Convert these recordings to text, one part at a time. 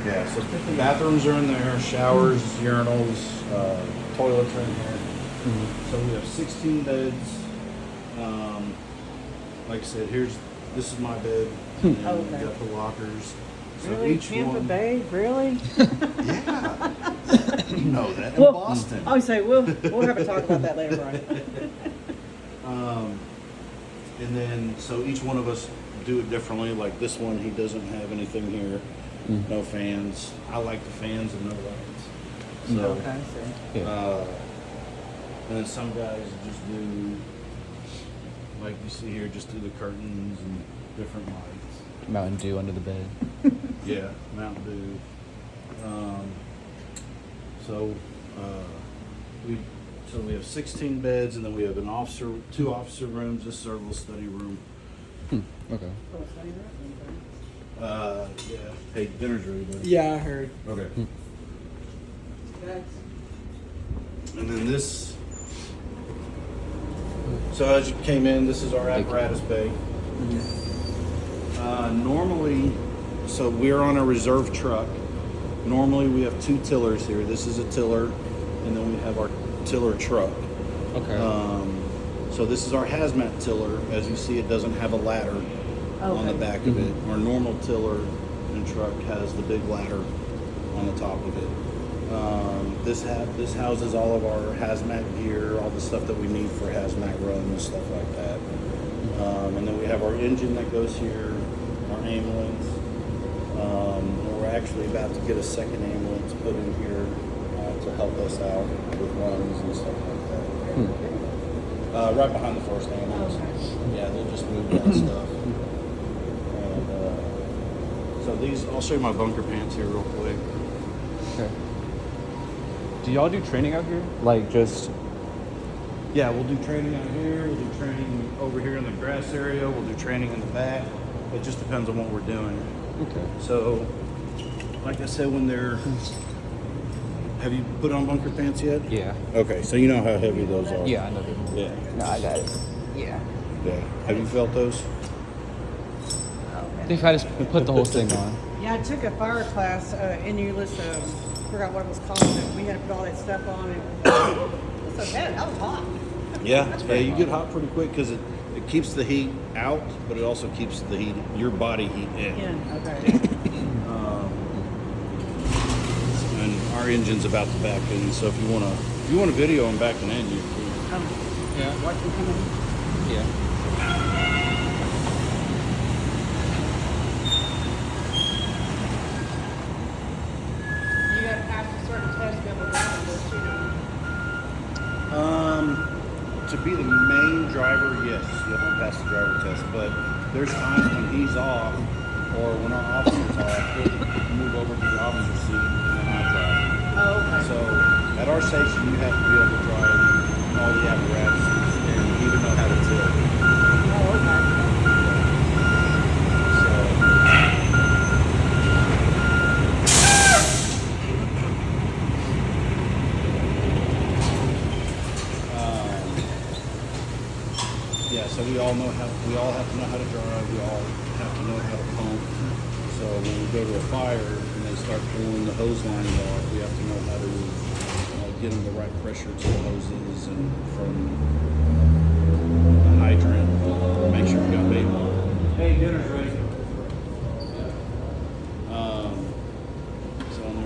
Yeah, so bathrooms are in there, showers, urinals, toilets are in here. So we have 16 beds. Like I said, this is my bed. And then Okay. we got the lockers. So Really? each Tampa one, Bay? Really? yeah, you know that in Well, Boston. I would say we'll have a talk about that later, Brian. And then so each one of us do it differently. Like this one, he doesn't have anything here, no fans. I like the fans and no lights. So, Okay, I see. and then some guys just do, like you see here, just do the curtains and different lights. Mountain Dew under the bed. Yeah, Mountain Dew. So we have 16 beds, and then we have two officer rooms. This is our little study room. Okay. Yeah. Hey, dinner's ready, buddy. Yeah, I heard. Okay. And then this. So as you came in, this is our apparatus bay. Normally, so we're on a reserve truck. Normally we have two tillers here. This is a tiller, and then we have our tiller truck. Okay. So this is our hazmat tiller. As you see, it doesn't have a ladder on the back of it. Our normal tiller and truck has the big ladder on the top of it. This houses all of our hazmat gear, all the stuff that we need for hazmat runs and stuff like that. And then we have our engine that goes here, our ambulance. We're actually about to get a second ambulance put in here to help us out with runs and stuff like that. Right behind the first ambulance. Yeah, they'll just move that stuff. And so these, I'll show you my bunker pants here real quick. Okay. Do y'all do training out here? Like just Yeah, we'll do training out here. We'll do training over here in the grass area. We'll do training in the back. It just depends on what we're doing. okay. So, like I said, have you put on bunker pants yet? Yeah. Okay, so you know how heavy those are. Yeah, I know that. Yeah. No, I got it. Yeah. Yeah. Have you felt those? I think if I just put the whole thing on. Yeah, I took a fire class in Euless. Forgot what it was called. And we had to put all that stuff on. And it's okay. That was hot. Yeah. Yeah, you get hot pretty quick because it keeps the heat out, but it also keeps the heat, your body heat in. Yeah. Okay. And our engine's about to back in, so if you want to video them backing in, you can. Yeah. Watch me come in. Yeah. You got to pass a certain test to be able to drive this too. To be the main driver, yes, you have to pass the driver test. But there's times when he's off, or when our officer's off, he'll move over to the officer's seat and then I drive. Oh, okay. So at our station, you have to be able to drive all the apparatuses and even know how to tilt. Oh, okay. Yeah, so we all have to know how to drive. We all have to know how to pump. So when we go to a fire and they start pulling the hose lines off, we have to know how to get them the right pressure to the hoses and from the hydrant. Make sure we got bait on. Hey, dinner's ready.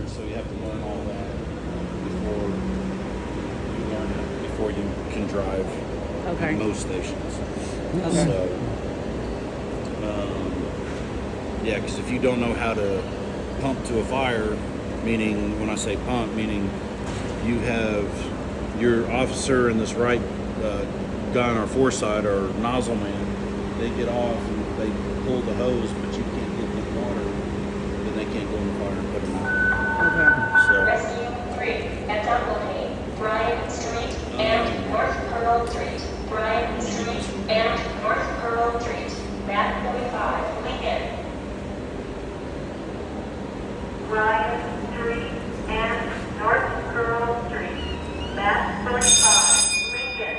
So you have to learn all that before you can drive. Okay. At most stations. Okay. So, yeah, because if you don't know how to pump to a fire, meaning when I say pump, meaning you have your officer and this right guy on our foresight or nozzle man, they get off and they pull the hose, but you can't get them water, then they can't go in the fire and put them out. Okay. So. Rescue 3 at Appleton, Bryant Street and North Pearl Street. Bryant Street and North Pearl Street. Map 45, Lincoln. Bryant Street and North Pearl Street. Map 45, Lincoln.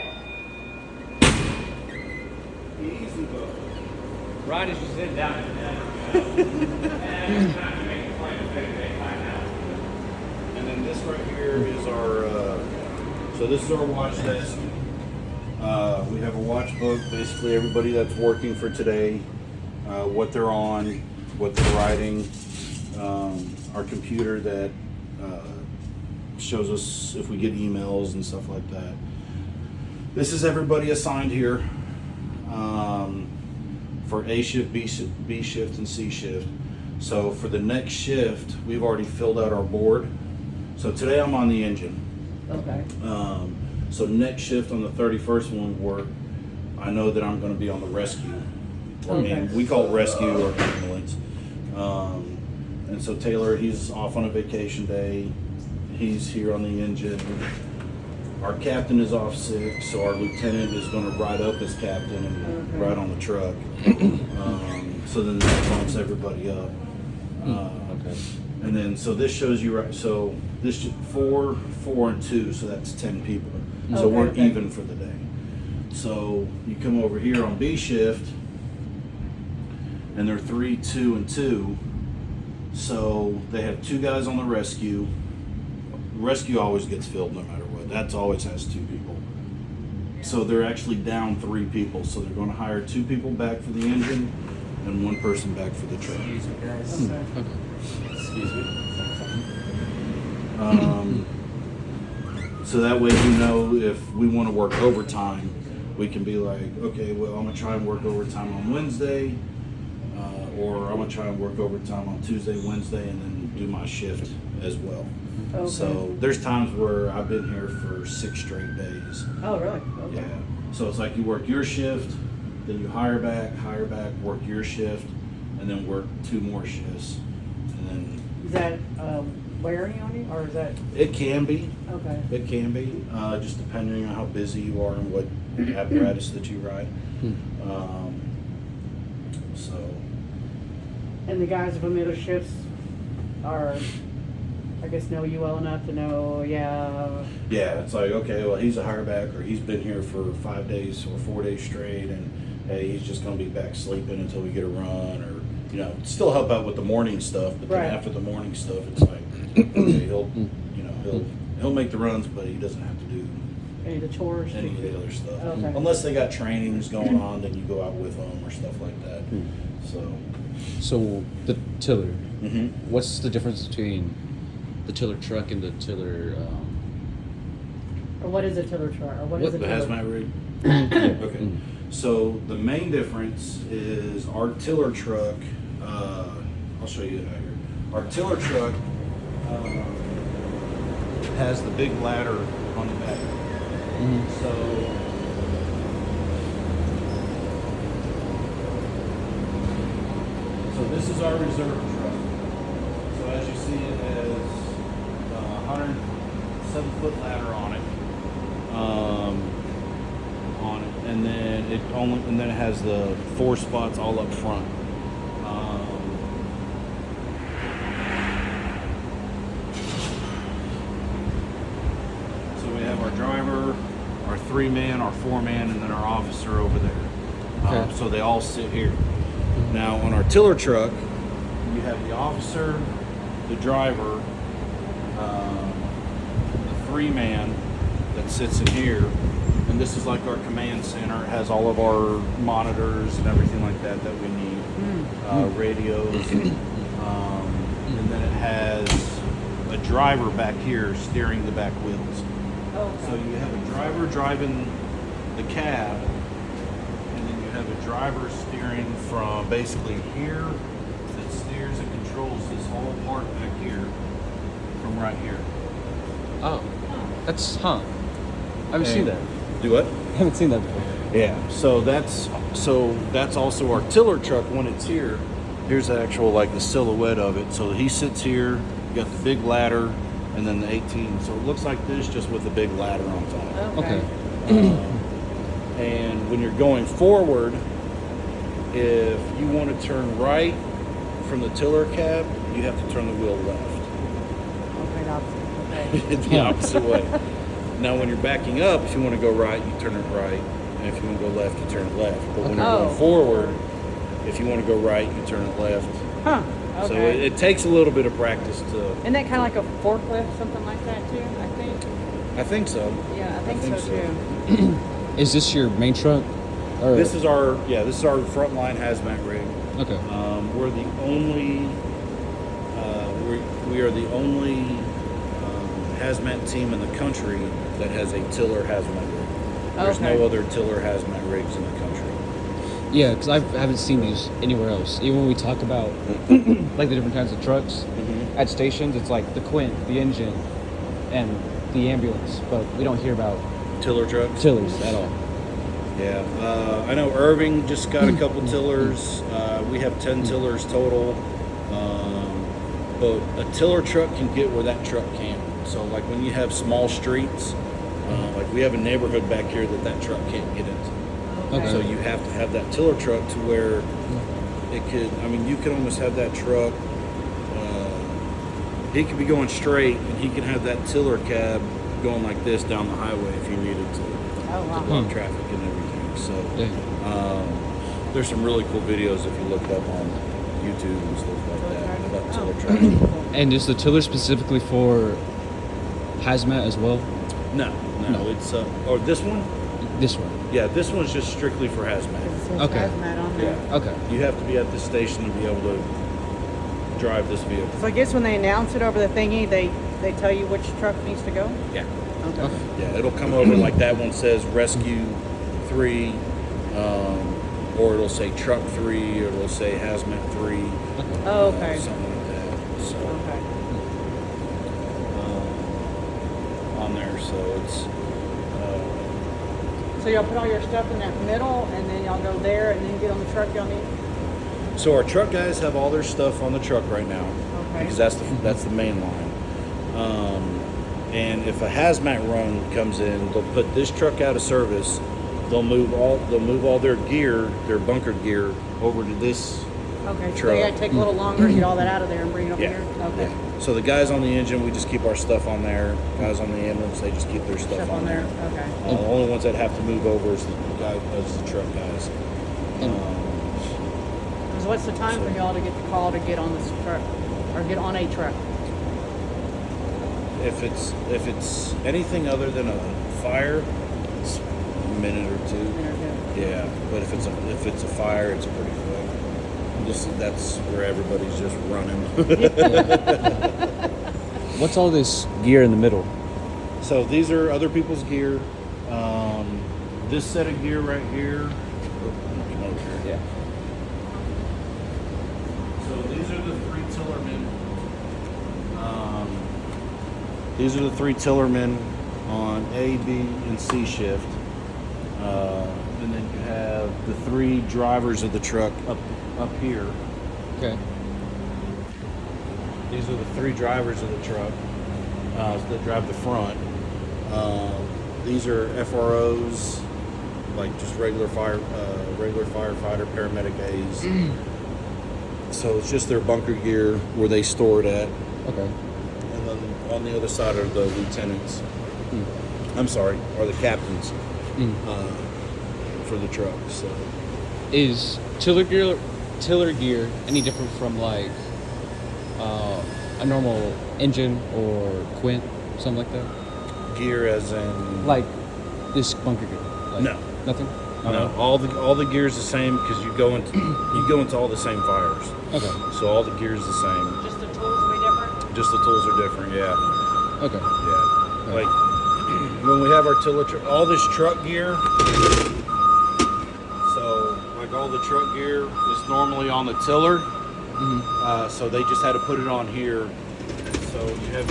Easy, bro. Right as you sit down. desk right here is our, so this is our watch desk. We have a watch book, basically everybody that's working for today, what they're on, what they're writing. Our computer that shows us if we get emails and stuff like that. This is everybody assigned here for A shift, B shift, and C shift. So for the next shift, we've already filled out our board. So today I'm on the engine. Okay. So next shift on the 31st when we work, I know that I'm going to be on the rescue. I mean, we call it rescue or ambulance. And so Taylor, he's off on a vacation day. He's here on the engine. Our captain is off sick, so our lieutenant is going to ride up as captain and ride on the truck. So then that bumps everybody up. Okay. And then, so this shows you, right, so this 4, 4, and 2, so that's 10 people. So we're Okay. even for the day. So you come over here on B shift, and they're 3, 2, and 2. So they have 2 guys on the rescue. Rescue always gets filled no matter what. That's always has 2 people. So they're actually down 3 people. So they're going to hire 2 people back for the engine and 1 person back for the truck. Excuse me, guys. Okay. Excuse me. So that way you know if we want to work overtime, we can be like, okay, well, I'm going to try and work overtime on Wednesday, or I'm going to try and work overtime on Tuesday, Wednesday, and then do my shift as well. Okay. So there's times where I've been here for 6 straight days. Oh, really? Okay. Yeah. So it's like you work your shift, then you hire back, work your shift, and then work 2 more shifts. And then Is that wearing on you, or is that it can be. okay? It can be, just depending on how busy you are and what apparatus that you ride. So, And the guys from the other shifts are, I guess, know you well enough to know, yeah. yeah, it's like, okay, well, he's a hireback, or he's been here for 5 days or 4 days straight, and hey, he's just going to be back sleeping until we get a run, or, you know, still help out with the morning stuff, but then Right. after the morning stuff, it's like, okay, he'll make the runs, but he doesn't have to do Any of the chores? any of the other stuff. Okay. Unless they got trainings going on, then you go out with them or stuff like that. So, So the tiller. mhm. What's the difference between the tiller truck and the tiller? Or what is a tiller truck? Or what is a The tiller? hazmat rig? Okay. So the main difference is our tiller truck, I'll show you that here. Our tiller truck has the big ladder on the back. So this is our reserve truck. So as you see, it has a 107-foot ladder on it. And then it has the 4 spots all up front. So we have our driver, our 3-man, our 4-man, and then our officer over there. Okay. So they all sit here. Now on our tiller truck, you have the officer, the driver, the 3-man that sits in here, and this is like our command center. It has all of our monitors and everything like that that we need, radios, and then it has a driver back here steering the back wheels. So you have a driver driving the cab, and then you have a driver steering from basically here that steers and controls this whole part back here from right here. Oh, that's I haven't seen that. Do what? I haven't seen that before. Yeah. So that's also our tiller truck when it's here. Here's the actual like the silhouette of it. So he sits here, you got the big ladder, and then the 18. So it looks like this just with a big ladder on top. Okay. And when you're going forward, if you want to turn right from the tiller cab, you have to turn the wheel left. Okay, opposite. Okay. The opposite way. Now, when you're backing up, if you want to go right, you turn it right. And if you want to go left, you turn it left. But when you're Oh. going forward, if you want to go right, you turn it left. Huh. So Okay. it takes a little bit of practice to. Isn't that kind of like a forklift, something like that too? I think. I think so. Yeah, I think so so. too. Is this your main truck? Or This is our frontline hazmat rig. okay. We're the only. We are the only hazmat team in the country that has a tiller hazmat rig. There's Okay. no other tiller hazmat rigs in the country. Yeah, because I haven't seen these anywhere else. Even when we talk about like the different kinds of trucks at stations, it's like the Quint, the engine, and the ambulance, but we don't hear about Tiller trucks. tillers at all. Yeah, I know Irving just got a couple tillers. We have 10 tillers total. But a tiller truck can get where that truck can't. So, like when you have small streets, like we have a neighborhood back here that truck can't get into. Okay. So you have to have that tiller truck to where it could. I mean, you could almost have that truck. He could be going straight, and he can have that tiller cab going like this down the highway if he needed to. Oh To wow. block traffic and everything. So Yeah. there's some really cool videos if you look up on YouTube and stuff like that about tiller Oh. trucks. And is the tiller specifically for hazmat as well? No, it's or this one. This one. Yeah, this one's just strictly for hazmat. It says Okay. hazmat on there. Yeah. Okay. You have to be at the station to be able to drive this vehicle. So I guess when they announce it over the thingy, they tell you which truck needs to go. Yeah. Okay. Okay. Yeah, it'll come over like that one says Rescue 3, or it'll say Truck 3, or it'll say Hazmat 3. Oh, okay. Something like that. So Okay. on there, so it's So y'all put all your stuff in that middle, and then y'all go there, and then get on the truck y'all need. so our truck guys have all their stuff on the truck right now Okay. because that's the main line. And if a hazmat run comes in, they'll put this truck out of service. They'll move all their gear, their bunker gear, over to this. Okay. So Truck. they gotta take a little longer to get all that out of there and bring it over Yeah. here. Okay. Yeah. So the guys on the engine, we just keep our stuff on there. Guys on the ambulance, they just keep their stuff Stuff on there. Okay. The only ones that have to move over is the truck guys. And- So what's the time for y'all to get the call to get on this truck, or get on a truck? If it's anything other than a fire, it's a minute or two. Yeah, but if it's a fire, it's pretty quick. That's where everybody's just running. What's all this gear in the middle? So these are other people's gear. This set of gear right here. Come over here. Yeah. So these are the three tillermen. These are the three tillermen on A, B, and C shift. And then you have the three drivers of the truck up here. Okay. These are the three drivers of the truck that drive the front. These are FROs, like just regular firefighter, paramedic A's. So it's just their bunker gear where they store it at. Okay. And then on the other side are the lieutenants. I'm sorry, or the captains for the truck. So Is tiller gear any different from like a normal engine or Quint, something like that? gear, as in Like this bunker gear? Like, No. Nothing. no, all the gear is the same because you go into all the same fires. Okay. So all the gear is the same. Just the tools will be different? Just the tools are different. Yeah, Okay. yeah. Like when we have our tiller, all this truck gear. So like all the truck gear is normally on the tiller. So they just had to put it on here. So you have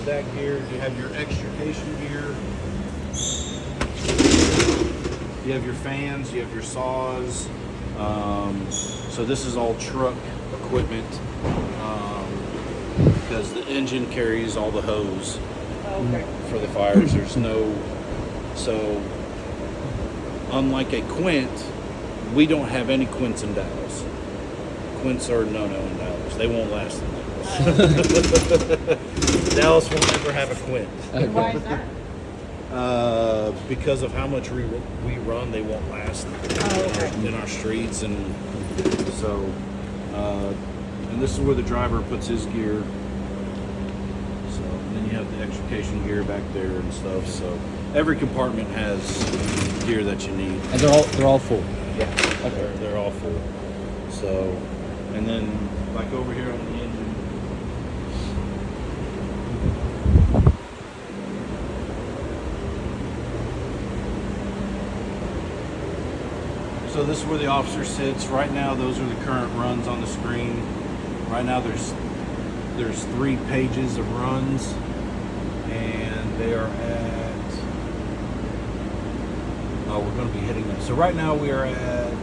that gear. You have your extrication gear. You have your fans. You have your saws. So this is all truck equipment because the engine carries all the hose Okay. for the fires. There's no, so unlike a Quint, we don't have any Quints in Dallas. Quints are no-no in Dallas. They won't last in Dallas. Dallas will never have a Quint. And why is that? Because of how much we run, they won't last Oh, okay. in our streets, and so And this is where the driver puts his gear. So and then you have the extrication gear back there and stuff. So every compartment has gear that you need. And they're all full. Yeah, they're all full. So, and then like over here on the engine. So this is where the officer sits. Right now, those are the current runs on the screen. Right now, there's 3 pages of runs, and they are at. Oh, we're going to be hitting them. So right now we are at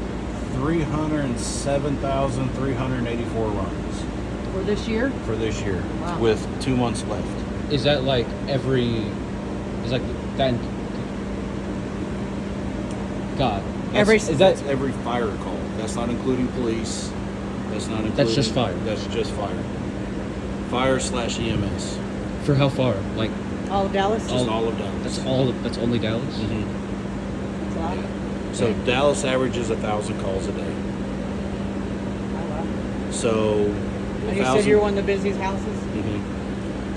307,384 runs For this year? for this year, Wow. with 2 months left. Is that like is like that? God. That's Is that every fire call? That's not including police. That's not including. That's just fire. That's just fire. Fire/EMS. for how far? Like All of Dallas? Just all of Dallas. that's all. That's only Dallas. Mhm. That's a lot. So Dallas averages 1,000 calls a day. Oh, wow. So. And you said you're one of the busiest houses? Mhm.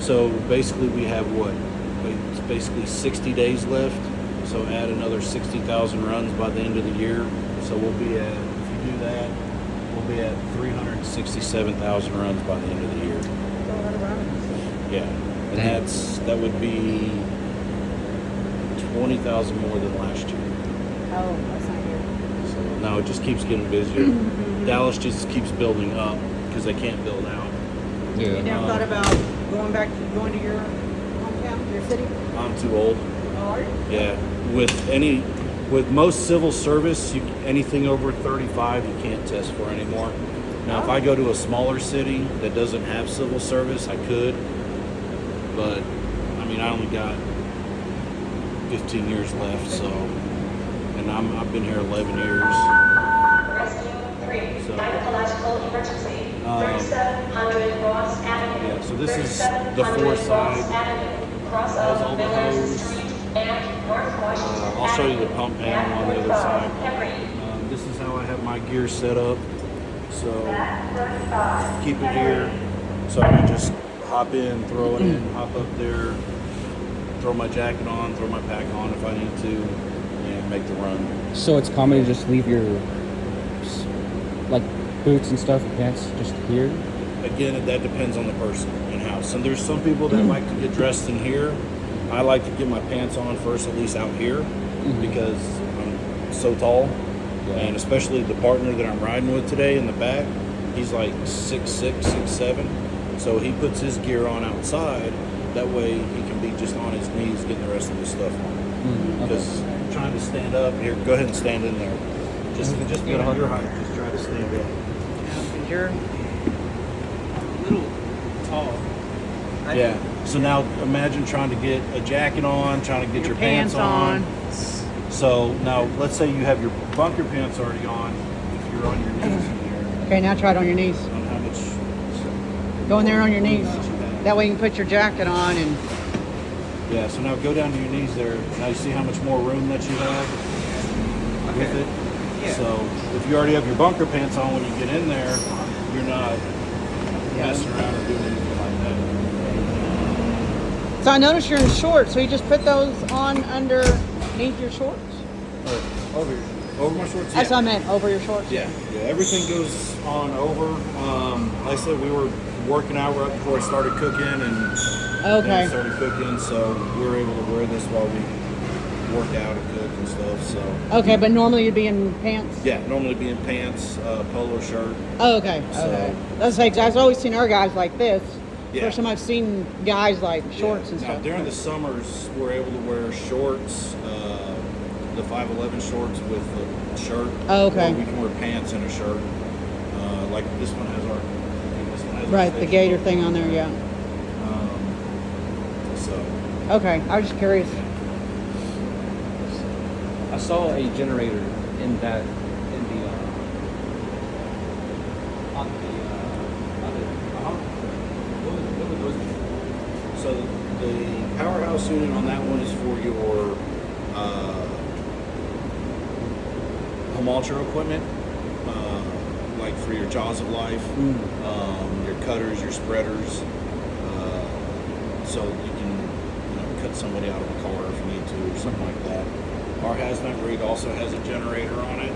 So basically, we have what? It's basically 60 days left. So add another 60,000 runs by the end of the year. So we'll be at, if you do that, we'll be at 367,000 runs by the end of the year. That's a lot of runs. Yeah, and that would be 20,000 more than last year. Oh, that's not good. So now it just keeps getting busier. Dallas just keeps building up because they can't build out. You Yeah. never thought about going to your hometown, your city? I'm too old. Oh, are you? Yeah, with most civil service, anything over 35 you can't test for anymore. Now, if I go to a smaller city that doesn't have civil service, I could, but I mean, I only got 15 years left, so, and I've been here 11 years. Rescue 3, So- gynecological emergency, Um, 3700 Ross Avenue. Yeah, so this is the 3700 fourth side. Ross Avenue, cross Has all of the Millers hose. Street and North Washington I'll show you the Avenue. pump panel on the other Back side. 45, Henry. This is how I have my gear set up. So Back 35, keep it Henry. here. So I can just hop in, throw it in, hop up there, throw my jacket on, throw my pack on if I need to, and make the run. So it's common to just leave your like boots and stuff, pants, just here. Again, that depends on the person and house. And there's some people that like to get dressed in here. I like to get my pants on first, at least out here, because I'm so tall. Yeah. And especially the partner that I'm riding with today in the back, he's like 6'6", 6'7". So he puts his gear on outside. That way he can be just on his knees getting the rest of his stuff on. Because trying to stand up, here, go ahead and stand in there. Just get on your height. Just try to stand up. Because you're Little tall. Yeah. So now imagine trying to get a jacket on, trying to get your pants on. So now let's say you have your bunker pants already on. If you're on your knees in here, Okay, now try it on your knees. on how much? Go in there on your knees. That way you can put your jacket on and Yeah. So now go down to your knees there. Now you see how much more room that you have with it. Yeah. So if you already have your bunker pants on when you get in there, you're not messing around or doing anything like that. So I noticed you're in shorts, so you just put those on underneath your shorts? Or over my shorts. That's Yeah. what I meant, over your shorts? Yeah, everything goes on over. Like I said, we were working out right before I started cooking, and Okay. then I started cooking, so we were able to wear this while we work out and cook and stuff. So Okay, but normally you'd be in pants? yeah, normally be in pants, polo shirt. Oh, okay. So- Okay. That's like, I've always seen our guys like this. Yeah. First time I've seen guys like shorts and Now stuff. during the summers, we're able to wear shorts, the 511 shorts with a shirt. Oh, okay. Or we can wear pants and a shirt. Like this one has our. This one has our Right, the station gator wagon. thing on there, yeah. So. Okay, I was just curious. I saw a generator in the So the powerhouse unit on that one is for your Hamaltra equipment, like for your jaws of life, your cutters, your spreaders, so you can cut somebody out of a car if you need to or something like that. Our hazmat rig also has a generator on it.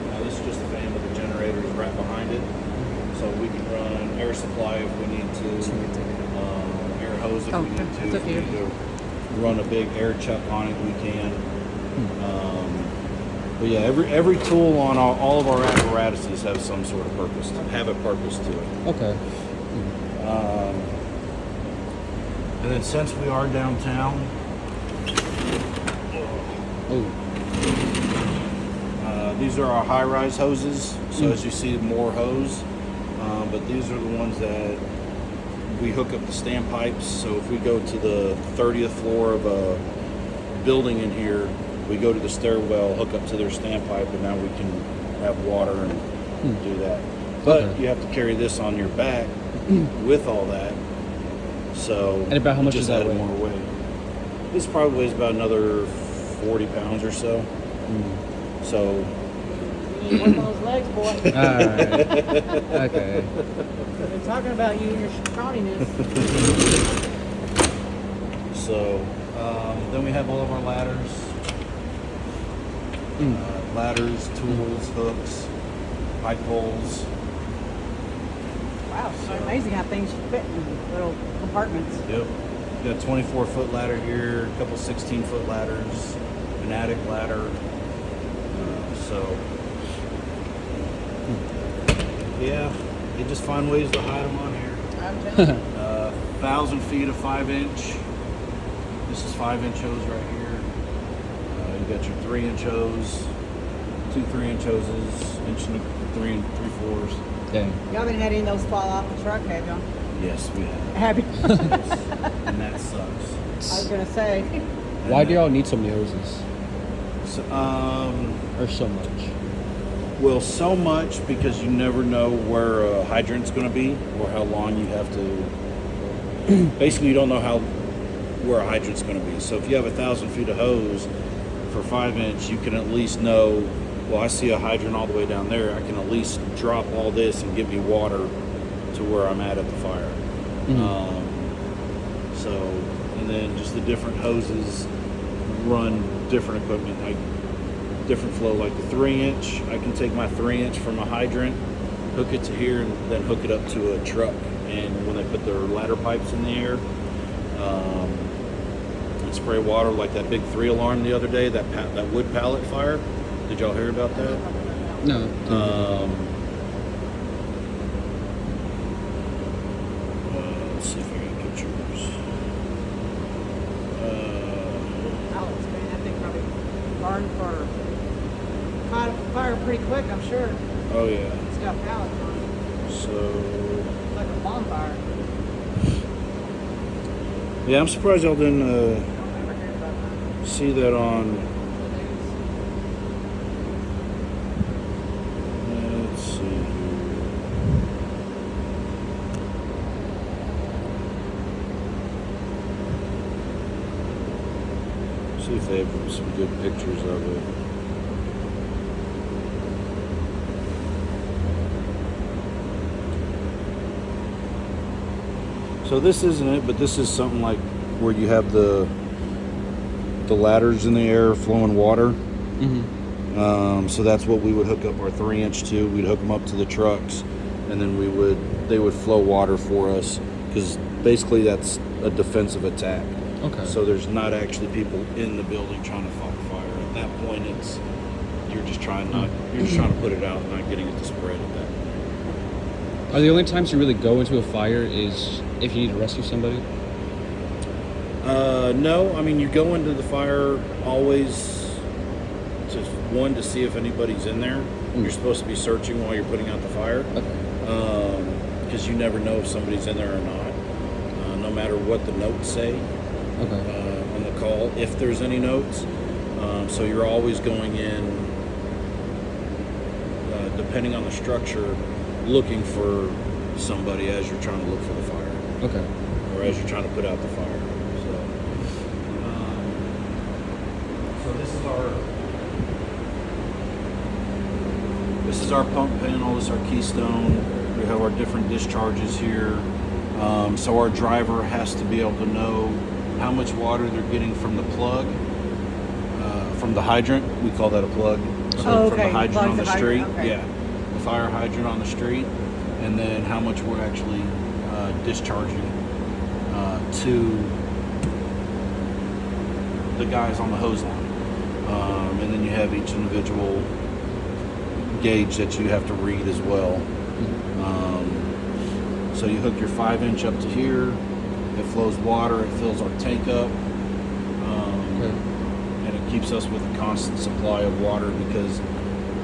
Now this is just a fan with the generator is right behind it, so we can run air supply if we need to, air hose if Oh, we need to. that's If we okay. need to run a big air chuck on it, we can. But yeah, every tool on all of our apparatuses have some sort of purpose, have a purpose to it. Okay. And then since we are downtown, Oh. these are our high-rise hoses. So as you see, more hose. But these are the ones that we hook up the standpipes. So if we go to the 30th floor of a building in here, we go to the stairwell, hook up to their standpipe, and now we can have water and do that. But Okay. you have to carry this on your back with all that. So And about how it much just does that added weigh? more weight. This probably weighs about another 40 pounds or so. So You need one of those legs, boy. All right. Okay. They're talking about you and your scrawniness. So then we have all of our ladders. Ladders, tools, hooks, pipe poles. Wow, it's amazing how things fit in little compartments. Yep. Got a 24-foot ladder here, a couple 16-foot ladders, an attic ladder. Yeah, you just find ways to hide them on here. I'm telling you. 1,000 feet of 5-inch. This is 5-inch hose right here. You got your 3-inch hose, two 3-inch hoses, inch and 3 3/4. Dang. Y'all haven't had any of those fall off the truck, have y'all? Yes, we have. Have you? And that sucks. I was gonna say. Why do y'all need so many hoses? So, Or so much? well, so much because you never know where a hydrant's going to be or how long you have to. Basically, you don't know where a hydrant's going to be. So if you have 1,000 feet of hose for 5-inch, you can at least know. Well, I see a hydrant all the way down there. I can at least drop all this and give me water to where I'm at the fire. So, and then just the different hoses run different equipment, like different flow. Like the 3-inch, I can take my 3-inch from a hydrant, hook it to here, and then hook it up to a truck. And when they put their ladder pipes in the air, and spray water, like that big 3 alarm the other day, that wood pallet fire. Did y'all hear about that? No. Let's see if I got pictures. Alex, man, that thing probably burned for caught fire pretty quick, I'm sure. Oh yeah. It's got pallets on it. So It's like a bonfire. yeah, I'm surprised y'all didn't Don't ever hear about that. see that on. Let's see here. See if they have some good pictures of it. So this isn't it, but this is something like where you have the ladders in the air flowing water. So that's what we would hook up our 3-inch to. We'd hook them up to the trucks, and then they would flow water for us because basically that's a defensive attack. Okay. So there's not actually people in the building trying to fight fire. At that point, you're just trying to put it out, not getting it to spread at that point. Are the only times you really go into a fire is if you need to rescue somebody? No, I mean you go into the fire always to see if anybody's in there. You're supposed to be searching while you're putting out the fire, Okay. because you never know if somebody's in there or not. No matter what the notes say Okay. on the call, if there's any notes. So you're always going in, depending on the structure, looking for somebody as you're trying to look for the fire. Okay. Or as you're trying to put out the fire. So this is This is our pump panel. This is our keystone. We have our different discharges here. So our driver has to be able to know how much water they're getting from the plug, from the hydrant. We call that a plug. So Oh, from the okay. hydrant Plug on the the hydrant, street. okay. Yeah. The fire hydrant on the street. And then how much we're actually discharging to the guys on the hose line. And then you have each individual gauge that you have to read as well. So you hook your 5-inch up to here, it flows water, it fills our tank up, and it keeps us with a constant supply of water because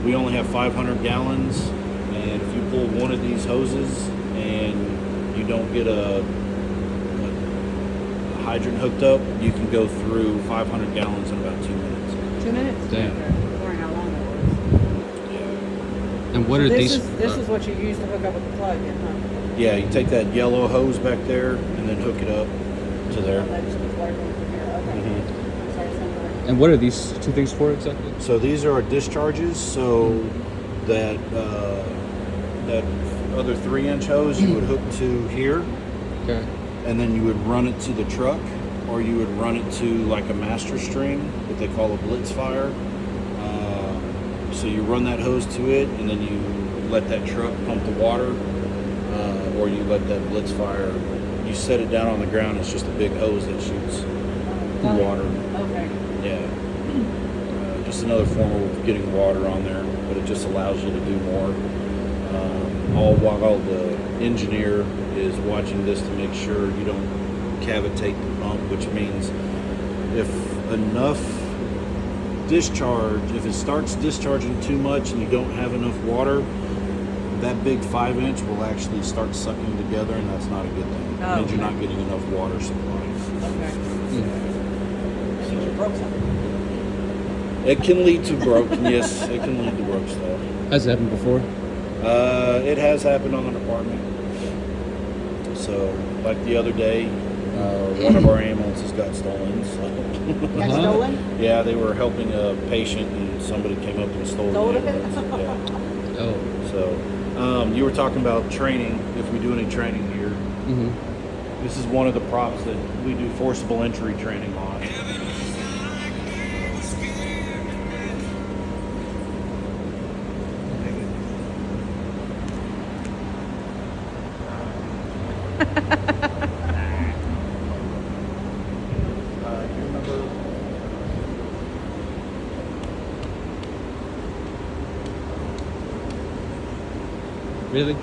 we only have 500 gallons, and if you pull one of these hoses and you don't get a hydrant hooked up, you can go through 500 gallons in about 2 minutes. 2 minutes? Damn. Okay. Wondering how long that was. Yeah. And what are This these? is what you use to hook up with the plug, huh? Yeah, you take that yellow hose back there and then hook it up to there. Oh, that just gets water going through here. Okay. I'm sorry, somewhere. And what are these two things for exactly? So these are our discharges. So that that other 3-inch hose you would hook to here, Okay. and then you would run it to the truck, or you would run it to like a master stream, what they call a blitz fire. So you run that hose to it, and then you let that truck pump the water, or you let that blitz fire. You set it down on the ground. It's just a big hose that shoots water. Okay. Yeah. Just another form of getting water on there, but it just allows you to do more. All while the engineer is watching this to make sure you don't cavitate the pump, which means if enough discharge, if it starts discharging too much and you don't have enough water, that big 5-inch will actually start sucking together, and that's not a good thing. Oh, It means you're okay. not getting enough water supply. Okay. That means you broke something. It can lead to broken, yes, it can lead to broke stuff. Has it happened before? It has happened on an apartment. So, like the other day, one of our ambulances got stolen. So. Got Uh-huh. stolen? Yeah, they were helping a patient, and somebody came up and stole Stole the it? ambulance. Yeah. Oh. So, you were talking about training. If we do any training here, Mm-hmm. this is one of the props that we do forcible entry training on. You remember? Really? I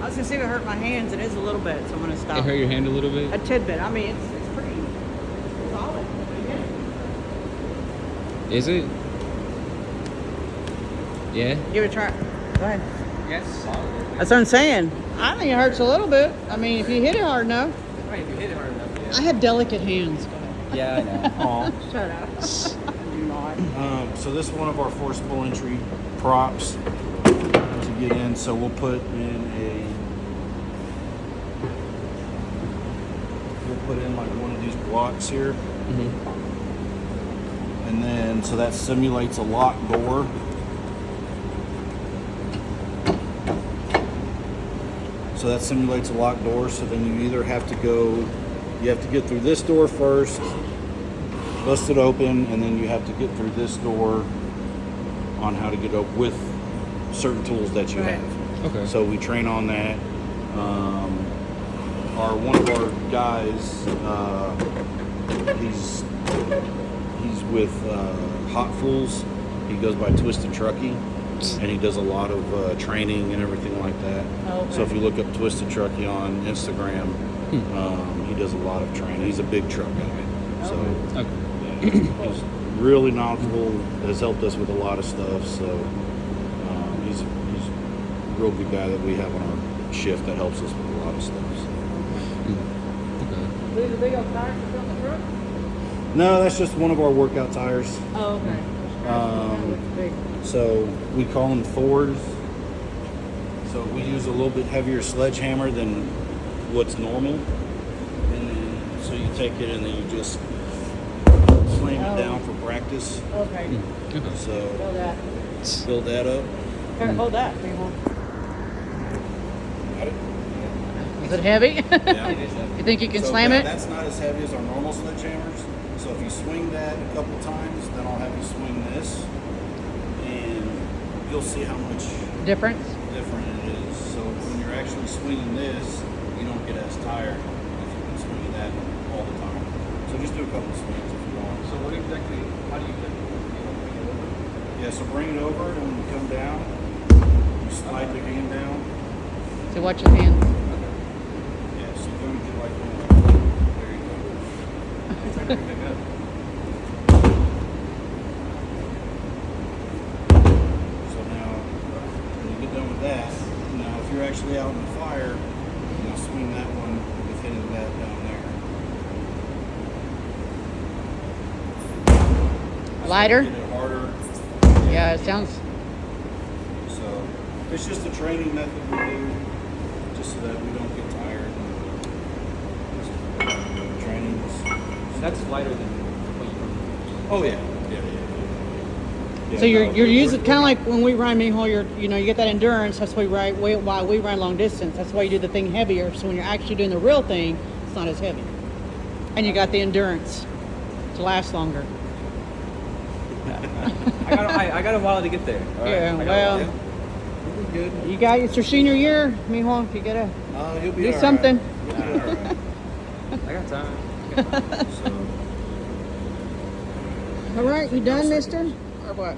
was gonna see if it hurt my hands. It is a little bit, so I'm gonna stop. It hurt your hand a little bit? A tidbit. I mean, it's pretty solid. Yeah. Is it? Yeah. Give it a try. Go ahead. Yes, solid. That's what I'm saying. I think it hurts a little bit. I mean, if you hit it hard enough. Right, if you hit it hard enough, I have delicate hands. Go ahead. yeah. I know. Aw. Shut up. I do not. So this is one of our forcible entry props to get in. So we'll put like one of these blocks here, and then so that simulates a locked door. So that simulates a locked door. So then you either have to you have to get through this door first, bust it open, and then you have to get through this door on how to get up with certain tools that you Right. have. Okay. So we train on that. One of our guys, he's with Hot Fools. He goes by Twisted Truckee, and he does a lot of training and everything like that. Oh, okay. So if you look up Twisted Truckee on Instagram, he does a lot of training. He's a big truck guy. So Okay. yeah, he's really knowledgeable. Has helped us with a lot of stuff. So he's a real good guy that we have on our shift that helps us with a lot of stuff. So. Okay. These are big old tires to fill in the truck? No, that's just one of our workout tires. Oh, okay. Big. So we call them Thors. So we use a little bit heavier sledgehammer than what's normal. And then, so you take it and then you just slam it down for practice. Okay. Okay. So Fill that. build that up. Here, hold that. People. Got it? Is it heavy? Yeah. You think you can So slam it? That's not as heavy as our normal sledgehammers. So if you swing that a couple times, then I'll have you swing this, and you'll see how much Difference? different it is. So when you're actually swinging this, you don't get as tired if you've been swinging that all the time. So just do a couple swings if you want. So what exactly? How do you bring it over? Yeah, so bring it over, and when you come down, you slide your hand down. So watch your hands. Yeah, so you're going to get like that. There you go. It's like pretty good. So now, when you get done with that, now if you're actually out in the fire, you know, swing that one with hitting that down there. Lighter? Get it harder. Yeah, it sounds. So it's just a training method we do, just so that we don't get tired. Training is. That's lighter than what you. Oh yeah. Yeah, So you're no, using we're- kind of like when we run Meanwhile, you get that endurance. That's why we run long distance. That's why you do the thing heavier. So when you're actually doing the real thing, it's not as heavy, and you got the endurance to last longer. I got a while to get there. all right? Yeah, I got a well, while. Yeah. We'll be good. you got it's your senior year. Meanwhile, you gotta He'll be do all right. something. He'll be all right. I got time. So. All right, you done, Mister? Or what?